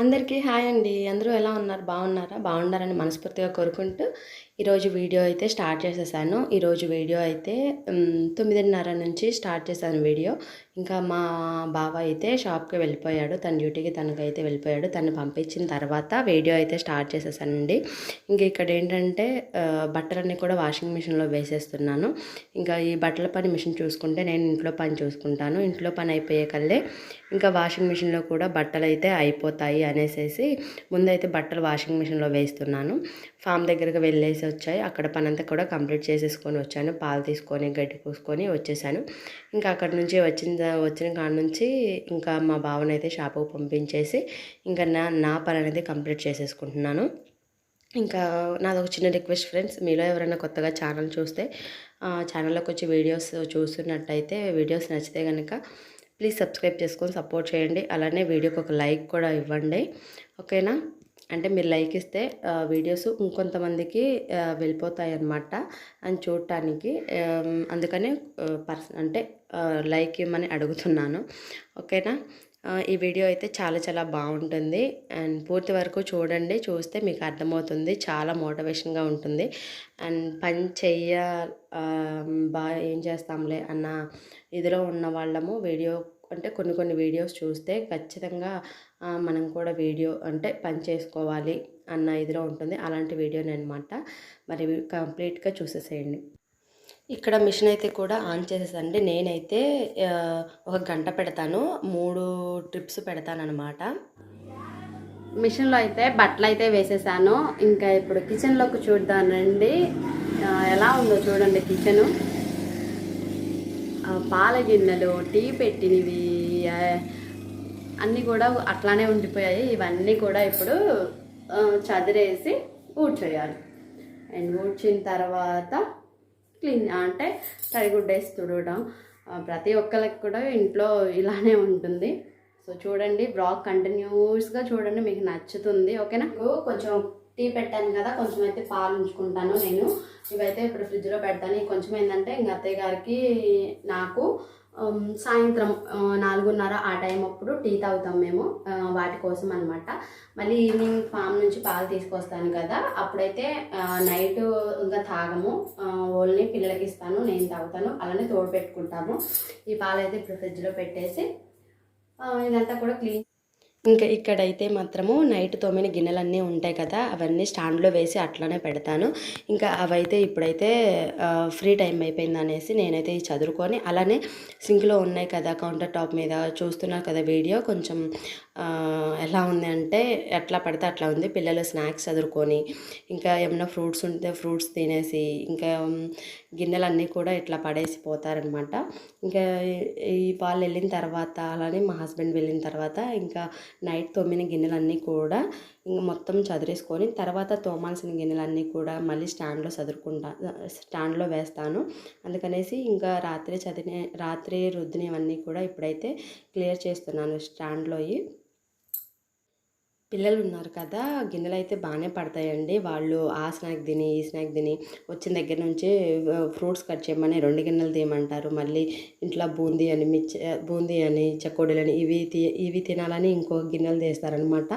అందరికీ హాయ్ అండి. అందరూ ఎలా ఉన్నారు? బాగున్నారా? బాగుండాలని మనస్ఫూర్తిగా కోరుకుంటూ ఈరోజు వీడియో అయితే స్టార్ట్ చేసేసాను. ఈరోజు వీడియో అయితే 9:30 నుంచి స్టార్ట్ చేశాను వీడియో. ఇంకా మా బావ అయితే షాప్‌కి వెళ్ళిపోయాడు. తన డ్యూటీకి తనకైతే వెళ్ళిపోయాడు. తను పంపించిన తర్వాత వీడియో అయితే స్టార్ట్ చేసేసానండి. ఇంక ఇక్కడ ఏంటంటే బట్టలన్నీ కూడా వాషింగ్ మిషన్‌లో వేసేస్తున్నాను. ఇంకా ఈ బట్టల పని మిషన్ చూసుకుంటే నేను ఇంట్లో పని చూసుకుంటాను. ఇంట్లో పని అయిపోయే కల్லே ఇంకా వాషింగ్ మిషన్లో కూడా బట్టలు అయితే అయిపోతాయి అనేసి ముందైతే బట్టలు వాషింగ్ మిషన్లో వేస్తున్నాను. ఫామ్ దగ్గరికి వెళ్ళేసి వచ్చాయి. అక్కడ పనంతా కూడా కంప్లీట్ చేసేసుకొని వచ్చాను. పాలు తీసుకొని గడ్డి పూసుకొని వచ్చేసాను. ఇంకా అక్కడ నుంచి వచ్చిన కాడ నుంచి ఇంకా మా బావనైతే షాపుకు పంపించేసి ఇంకా నా పని అనేది కంప్లీట్ చేసేసుకుంటున్నాను. ఇంకా నాదొక చిన్న రిక్వెస్ట్ ఫ్రెండ్స్, మీలో ఎవరైనా కొత్తగా ఛానల్ చూస్తే ఛానల్లోకి వచ్చి వీడియోస్ చూస్తున్నట్టయితే వీడియోస్ నచ్చితే కనుక ప్లీజ్ సబ్స్క్రైబ్ చేసుకొని సపోర్ట్ చేయండి. అలానే వీడియోకి ఒక లైక్ కూడా ఇవ్వండి, ఓకేనా? అంటే మీరు లైక్ ఇస్తే వీడియోస్ ఇంకొంతమందికి వెళ్ళిపోతాయి అన్నమాట అని చూడటానికి. అందుకని అంటే లైక్ ఇవ్వమని అడుగుతున్నాను, ఓకేనా? ఈ వీడియో అయితే చాలా చాలా బాగుంటుంది అండ్ పూర్తి వరకు చూడండి. చూస్తే మీకు అర్థమవుతుంది, చాలా మోటివేషన్గా ఉంటుంది. అండ్ పని బాగా ఏం చేస్తాంలే అన్న ఇదిలో ఉన్న వాళ్ళము వీడియో అంటే కొన్ని వీడియోస్ చూస్తే ఖచ్చితంగా మనం కూడా వీడియో అంటే పని చేసుకోవాలి అన్న ఇదిలో ఉంటుంది. అలాంటి వీడియోని అనమాట. మరి కంప్లీట్గా చూసేసేయండి. ఇక్కడ మిషన్ అయితే కూడా ఆన్ చేసేసండి. నేనైతే ఒక గంట పెడతాను, 3 ట్రిప్స్ పెడతానమాట. మిషన్లో అయితే బట్టలు అయితే వేసేసాను. ఇంకా ఇప్పుడు కిచెన్లోకి చూద్దానండి. ఎలా ఉందో చూడండి కిచెను. పాల గిన్నెలు, టీ పెట్టినవి అన్నీ కూడా అట్లానే ఉండిపోయాయి. ఇవన్నీ కూడా ఇప్పుడు చదిరేసి ఊడ్చేయాలి. అండ్ ఊడ్చిన తర్వాత క్లీన్ అంటే తడిగుడ్డేసి తుడవడం ప్రతి ఒక్కరికి కూడా ఇంట్లో ఇలానే ఉంటుంది. సో చూడండి, బ్లాగ్ కంటిన్యూస్గా చూడండి, మీకు నచ్చుతుంది, ఓకేనా? కొంచెం టీ పెట్టాను కదా, కొంచెం అయితే పాలు ఉంచుకుంటాను నేను. ఇవైతే ఇప్పుడు ఫ్రిడ్జ్లో పెడతాను. కొంచెం ఏంటంటే ఇంక అత్తయ్య గారికి నాకు సాయంత్రం 4:30 ఆ టైం అప్పుడు టీ తాగుతాం మేము, వాటి కోసం అనమాట. మళ్ళీ ఈవినింగ్ ఫామ్ నుంచి పాలు తీసుకొస్తాను కదా, అప్పుడైతే నైట్ ఇంకా తాగము, ఓన్లీ పిల్లలకి ఇస్తాను, నేను తాగుతాను, అలానే తోడు పెట్టుకుంటాము. ఈ పాలు అయితే ఇప్పుడు ఫ్రిడ్జ్లో పెట్టేసి ఇదంతా కూడా క్లీన్. ఇంకా ఇక్కడైతే మాత్రము నైట్ తోమిన గిన్నెలన్నీ ఉంటాయి కదా, అవన్నీ స్టాండ్లో వేసి అట్లనే పెడతాను. ఇంకా అవైతే ఇప్పుడైతే ఫ్రీ టైం అయిపోయింది అనేసి నేనైతే చదువుకొని అలానే సింక్లో ఉన్నాయి కదా కౌంటర్ టాప్ మీద చూస్తున్నారు కదా వీడియో. కొంచెం ఎలా ఉంది అంటే ఎట్లా పడితే అట్లా ఉంది. పిల్లలు స్నాక్స్ చదువుకొని ఇంకా ఏమన్నా ఫ్రూట్స్ ఉంటే ఫ్రూట్స్ తినేసి ఇంకా గిన్నెలన్నీ కూడా ఇట్లా పడేసి పోతారనమాట. ఇంకా ఈ వాళ్ళు వెళ్ళిన తర్వాత అలానే మా హస్బెండ్ వెళ్ళిన తర్వాత ఇంకా నైట్ తోమిన గిన్నెలన్నీ కూడా ఇంక మొత్తం చదిరేసుకొని తర్వాత తోమాల్సిన గిన్నెలన్నీ కూడా మళ్ళీ స్టాండ్లో వేస్తాను. అందుకనేసి ఇంకా రాత్రి రుద్దినవన్నీ కూడా ఇప్పుడైతే క్లియర్ చేస్తున్నాను స్టాండ్లో. పిల్లలు ఉన్నారు కదా, గిన్నెలు అయితే బాగానే పడతాయండి. వాళ్ళు ఆ స్నాక్ తిని ఈ స్నాక్ తిని వచ్చిన దగ్గర నుంచి ఫ్రూట్స్ కట్ చేయమని 2 గిన్నెలు తీయమంటారు. మళ్ళీ ఇంట్లో బూందీ అని చెకోడీలని ఇవి తినాలని ఇంకో గిన్నెలు తీస్తారనమాట.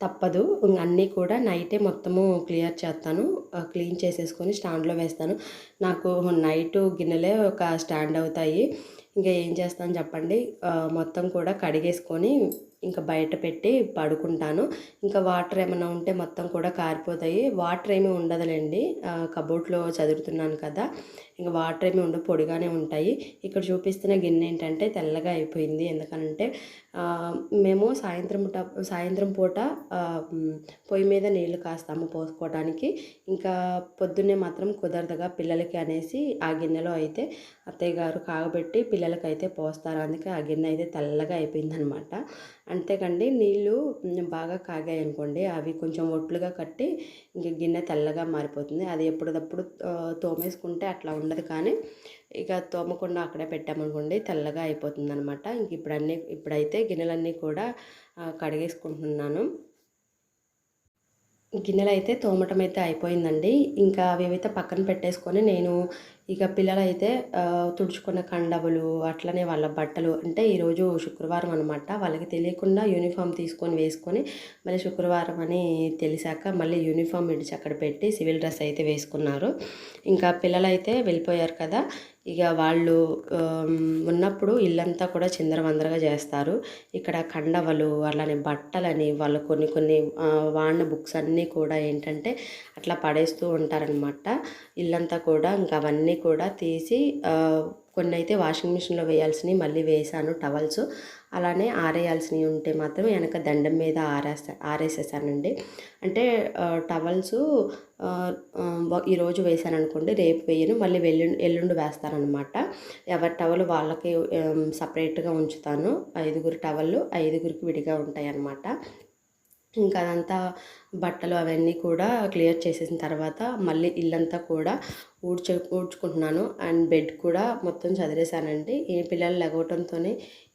తప్పదు. అన్నీ కూడా నైటే మొత్తము క్లియర్ చేస్తాను, క్లీన్ చేసేసుకొని స్టాండ్లో వేస్తాను. నాకు నైటు గిన్నెలే ఒక స్టాండ్ అవుతాయి. ఇంకా ఏం చేస్తాను చెప్పండి, మొత్తం కూడా కడిగేసుకొని ఇంకా బయట పెట్టి పడుకుంటాను. ఇంకా వాటర్ ఏమైనా ఉంటే మొత్తం కూడా కారిపోతాయి. వాటర్ ఏమీ ఉండదులేండి, కబోర్డ్లో చదువుతున్నాను కదా, ఇంకా వాటర్ ఏమీ ఉండవు, పొడిగానే ఉంటాయి. ఇక్కడ చూపిస్తున్న గిన్నె ఏంటంటే తెల్లగా అయిపోయింది. ఎందుకనంటే మేము సాయంత్రం పూట పొయ్యి మీద నీళ్లు కాస్తాము పోసుకోవడానికి. ఇంకా పొద్దున్నే మాత్రం కుదరదుగా పిల్లలకి అనేసి ఆ గిన్నెలో అయితే అత్తయ్య గారు కాగబెట్టి పిల్లలకైతే పోస్తారు. అందుకే ఆ గిన్నె అయితే తెల్లగా అయిపోయిందనమాట. అంతేకండి, నీళ్ళు బాగా కాగాయి అనుకోండి, అవి కొంచెం ఒట్లుగా కట్టి ఇంక గిన్నె తెల్లగా మారిపోతుంది. అది ఎప్పటికప్పుడు తోమేసుకుంటే అట్లా ఉండదు, కానీ ఇక తోమకుండా అక్కడే పెట్టామనుకోండి తెల్లగా అయిపోతుంది అనమాట. ఇంక ఇప్పుడైతే గిన్నెలన్నీ కూడా కడిగేసుకుంటున్నాను. గిన్నెలు అయితే తోమటం అయితే అయిపోయిందండి. ఇంకా అవేవైతే పక్కన పెట్టేసుకొని నేను ఇక పిల్లలైతే తుడుచుకున్న కండవులు, అట్లనే వాళ్ళ బట్టలు అంటే ఈరోజు శుక్రవారం అనమాట. వాళ్ళకి తెలియకుండా యూనిఫామ్ వేసుకొని మళ్ళీ శుక్రవారం అని తెలిసాక మళ్ళీ యూనిఫామ్ ఇడిచి అక్కడ పెట్టి సివిల్ డ్రెస్ అయితే వేసుకున్నారు. ఇంకా పిల్లలైతే వెళ్ళిపోయారు కదా, ఇక వాళ్ళు ఉన్నప్పుడు ఇల్లంతా కూడా చిందరవందరగా చేస్తారు. ఇక్కడ కండవలు అలానే బట్టలని వాళ్ళు కొన్ని వాడిన బుక్స్ అన్నీ కూడా ఏంటంటే అట్లా పడేస్తూ ఉంటారనమాట. ఇల్లంతా కూడా ఇంకా అవన్నీ కూడా తీసి కొన్ని అయితే వాషింగ్ మిషన్లో వేయాల్సినవి మళ్ళీ వేసాను టవల్స్. అలానే ఆరేయాల్సినవి ఉంటే మాత్రం వెనక దండం మీద ఆరేసేసానండి. అంటే టవల్స్ ఈరోజు వేసాను అనుకోండి, రేపు వేయను, మళ్ళీ ఎల్లుండి వేస్తానమాట. ఎవరి టవల్ వాళ్ళకి సపరేట్గా ఉంచుతాను. 5 టవళ్ళు 5కి విడిగా ఉంటాయి అన్నమాట. ఇంకా అదంతా బట్టలు అవన్నీ కూడా క్లియర్ చేసేసిన తర్వాత మళ్ళీ ఇల్లంతా కూడా ఊడ్చుకుంటున్నాను. అండ్ బెడ్ కూడా మొత్తం చదిరేసానండి. ఈ పిల్లలు లెగవటంతో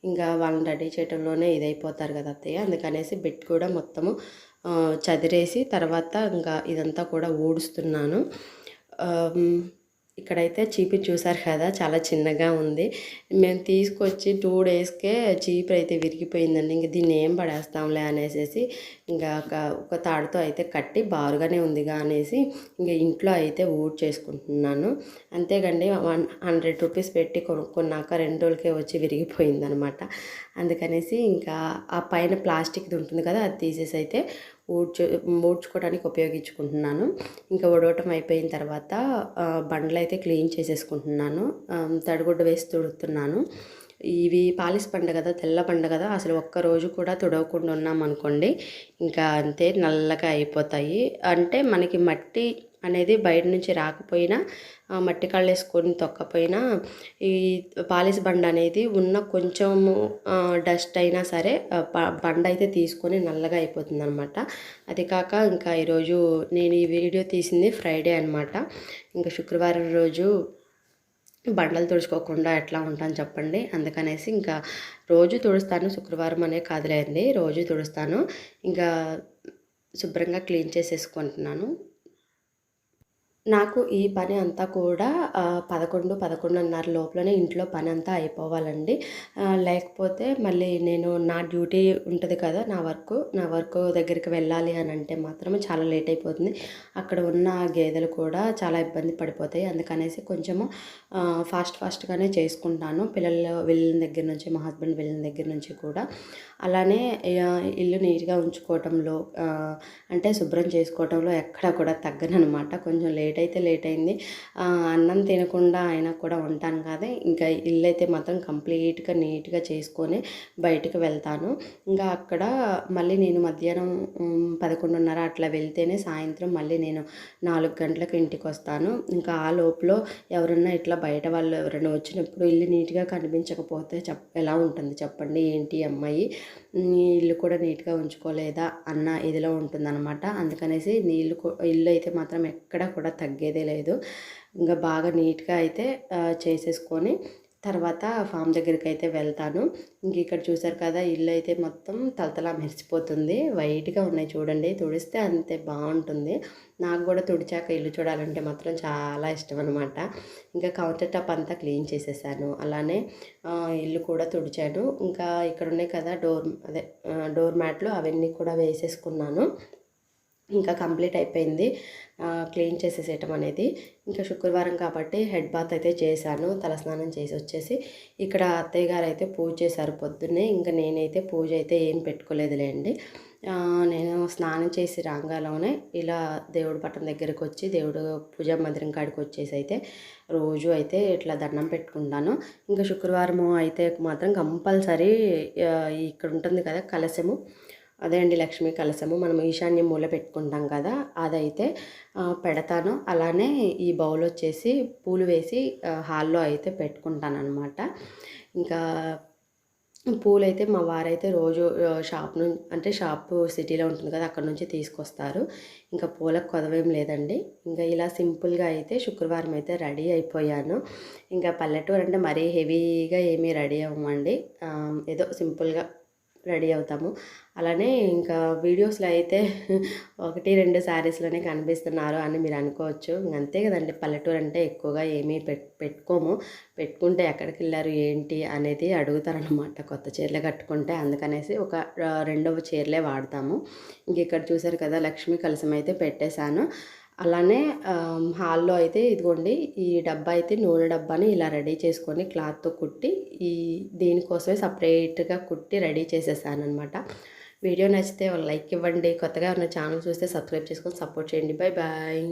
ఇంకా వాళ్ళని రెడీ చేయడంలోనే ఇదైపోతారు కదా అత్తయ్య, అందుకనేసి బెడ్ కూడా మొత్తము చదిరేసి తర్వాత ఇంకా ఇదంతా కూడా ఊడుస్తున్నాను. ఇక్కడైతే చీపిరి చూసారు కదా, చాలా చిన్నగా ఉంది. మేము తీసుకొచ్చి 2 డేస్కే చీపిరి అయితే విరిగిపోయిందండి. ఇంక దీన్ని ఏం పడేస్తాంలే అనేసి ఇంకా ఒక తాడుతో అయితే కట్టి బారుగానే ఉందిగా అనేసి ఇంకా ఇంట్లో అయితే చేసుకుంటున్నాను. అంతేకండి 100 రూపీస్ పెట్టి కొనుక్కున్నాక 2 రోజులకే వచ్చి విరిగిపోయిందనమాట. అందుకనేసి ఇంకా ఆ పైన ప్లాస్టిక్ది ఉంటుంది కదా, అది తీసేసి అయితే ఊడ్చుకోవడానికి ఉపయోగించుకుంటున్నాను. ఇంకా ఊడవటం అయిపోయిన తర్వాత బండ్లు అయితే క్లీన్ చేసేసుకుంటున్నాను. తడిగుడ్డ వేసి తుడుతున్నాను. ఇవి పాలిష్ బండ కదా, తెల్ల బండ కదా, అసలు ఒక్కరోజు కూడా తుడవకుండా ఉన్నామనుకోండి ఇంకా అంతే నల్లగా అయిపోతాయి. అంటే మనకి మట్టి అనేది బయట నుంచి రాకపోయినా, మట్టి కాళ్ళు వేసుకొని తొక్కపోయినా ఈ పాలిష్ బండ అనేది ఉన్న కొంచెము డస్ట్ అయినా సరే బండ అయితే తీసుకొని నల్లగా అయిపోతుంది అనమాట. అది కాక ఇంకా ఈరోజు నేను ఈ వీడియో తీసింది ఫ్రైడే అనమాట. ఇంకా శుక్రవారం రోజు బండలు తుడుచుకోకుండా ఎట్లా ఉంటాను చెప్పండి. అందుకనేసి ఇంకా రోజు తుడుస్తాను, శుక్రవారం అనే కాదులేండి, రోజు తుడుస్తాను. ఇంకా శుభ్రంగా క్లీన్ చేసేసుకుంటున్నాను. నాకు ఈ పని అంతా కూడా 11:30 లోపలనే ఇంట్లో పని అంతా అయిపోవాలండి. లేకపోతే మళ్ళీ నేను నా డ్యూటీ ఉంటుంది కదా, నా వర్క్ దగ్గరికి వెళ్ళాలి అని అంటే మాత్రం చాలా లేట్ అయిపోతుంది. అక్కడ ఉన్న గేదెలు కూడా చాలా ఇబ్బంది పడిపోతాయి. అందుకనేసి కొంచెము ఫాస్ట్గానే చేసుకుంటాను. పిల్లలు వెళ్ళిన దగ్గర నుంచి, మా హస్బెండ్ వెళ్ళిన దగ్గర నుంచి కూడా. అలానే ఇల్లు నీట్గా ఉంచుకోవటంలో అంటే శుభ్రం చేసుకోవటంలో ఎక్కడ కూడా తగ్గనమాట. కొంచెం లేట్ అయింది. అన్నం తినకుండా అయినా కూడా ఉంటాను కదా, ఇంకా ఇల్లు అయితే మాత్రం కంప్లీట్గా నీట్గా చేసుకొని బయటకు వెళ్తాను. ఇంకా అక్కడ మళ్ళీ నేను మధ్యాహ్నం 11:30 అట్లా వెళ్తేనే సాయంత్రం మళ్ళీ నేను 4 గంటలకు ఇంటికి వస్తాను. ఇంకా ఆ లోపల ఎవరన్నా ఇట్లా బయట వాళ్ళు ఎవరైనా వచ్చినప్పుడు ఇల్లు నీట్గా కనిపించకపోతే ఎలా ఉంటుంది చెప్పండి. ఏంటి అమ్మాయి ఇల్లు కూడా నీట్గా ఉంచుకోలేదా అన్న ఇదిలో ఉంటుందన్నమాట. అందుకనేసి ఇల్లు అయితే మాత్రం ఎక్కడ కూడా తగ్గేదే లేదు. ఇంకా బాగా నీట్గా అయితే చేసేసుకొని తర్వాత ఫామ్ దగ్గరికి అయితే వెళ్తాను. ఇంక ఇక్కడ చూసారు కదా, ఇల్లు అయితే మొత్తం తలతలా మెరిసిపోతుంది. వైట్గా ఉన్నాయి చూడండి, తుడిస్తే అంతే బాగుంటుంది. నాకు కూడా తుడిచాక ఇల్లు చూడాలంటే మాత్రం చాలా ఇష్టం అనమాట. ఇంకా కౌంటర్ టాప్ అంతా క్లీన్ చేసేసాను. అలానే ఇల్లు కూడా తుడిచాను. ఇంకా ఇక్కడ ఉన్నాయి కదా డోర్ మ్యాట్లు, అవన్నీ కూడా వేసేసుకున్నాను. ఇంకా కంప్లీట్ అయిపోయింది క్లీన్ చేసేసేయటం అనేది. ఇంకా శుక్రవారం కాబట్టి హెడ్ బాత్ అయితే చేశాను. తలస్నానం చేసి వచ్చేసి ఇక్కడ అత్తయ్య గారు అయితే పూజ చేశారు పొద్దున్నే. ఇంకా నేనైతే పూజ అయితే ఏం పెట్టుకోలేదులేండి. నేను స్నానం చేసి రాగానే ఇలా దేవుడి పట్టం దగ్గరికి వచ్చి దేవుడు పూజా మందిరం కాడికి వచ్చేసి అయితే రోజు అయితే ఇట్లా దండం పెట్టుకుంటాను. ఇంకా శుక్రవారం అయితే మాత్రం కంపల్సరీ ఇక్కడ ఉంటుంది కదా కలశము, అదే అండి లక్ష్మీ కలశము, మనం ఈశాన్యం మూల పెట్టుకుంటాం కదా, అదైతే పెడతాను. అలానే ఈ బౌల్ వచ్చేసి పూలు వేసి హాల్లో అయితే పెట్టుకుంటాను అనమాట. ఇంకా పూలైతే మా వారైతే రోజు షాపు సిటీలో ఉంటుంది కదా, అక్కడ నుంచి తీసుకొస్తారు. ఇంకా పూలకు కొదవేం లేదండి. ఇంకా ఇలా సింపుల్గా అయితే శుక్రవారం అయితే రెడీ అయిపోయాను. ఇంకా పల్లెటూరు అంటే మరీ హెవీగా ఏమీ రెడీ అవ్వమండి, ఏదో సింపుల్గా రెడీ అవుతాము. అలానే ఇంకా వీడియోస్లో అయితే 1-2 శారీస్లోనే కనిపిస్తున్నారు అని మీరు అనుకోవచ్చు. అంతే కదండి, పల్లెటూరు అంటే ఎక్కువగా ఏమీ పెట్టుకోము. పెట్టుకుంటే ఎక్కడికి వెళ్ళారు ఏంటి అనేది అడుగుతారనమాట కొత్త చీరలు కట్టుకుంటే. అందుకనేసి ఒక రెండవ చీరలే వాడతాము. ఇంక ఇక్కడ చూసారు కదా, లక్ష్మీ కలశం అయితే పెట్టేశాను. అలానే హాల్లో అయితే ఇదిగోండి, ఈ డబ్బా అయితే నూనె డబ్బాని ఇలా రెడీ చేసుకొని క్లాత్తో కుట్టి దీనికోసమే సపరేట్గా కుట్టి రెడీ చేసేసాను అనమాట. వీడియో నచ్చితే ఒక లైక్ ఇవ్వండి. కొత్తగా ఉన్న ఛానల్ చూస్తే సబ్స్క్రైబ్ చేసుకొని సపోర్ట్ చేయండి. Bye bye.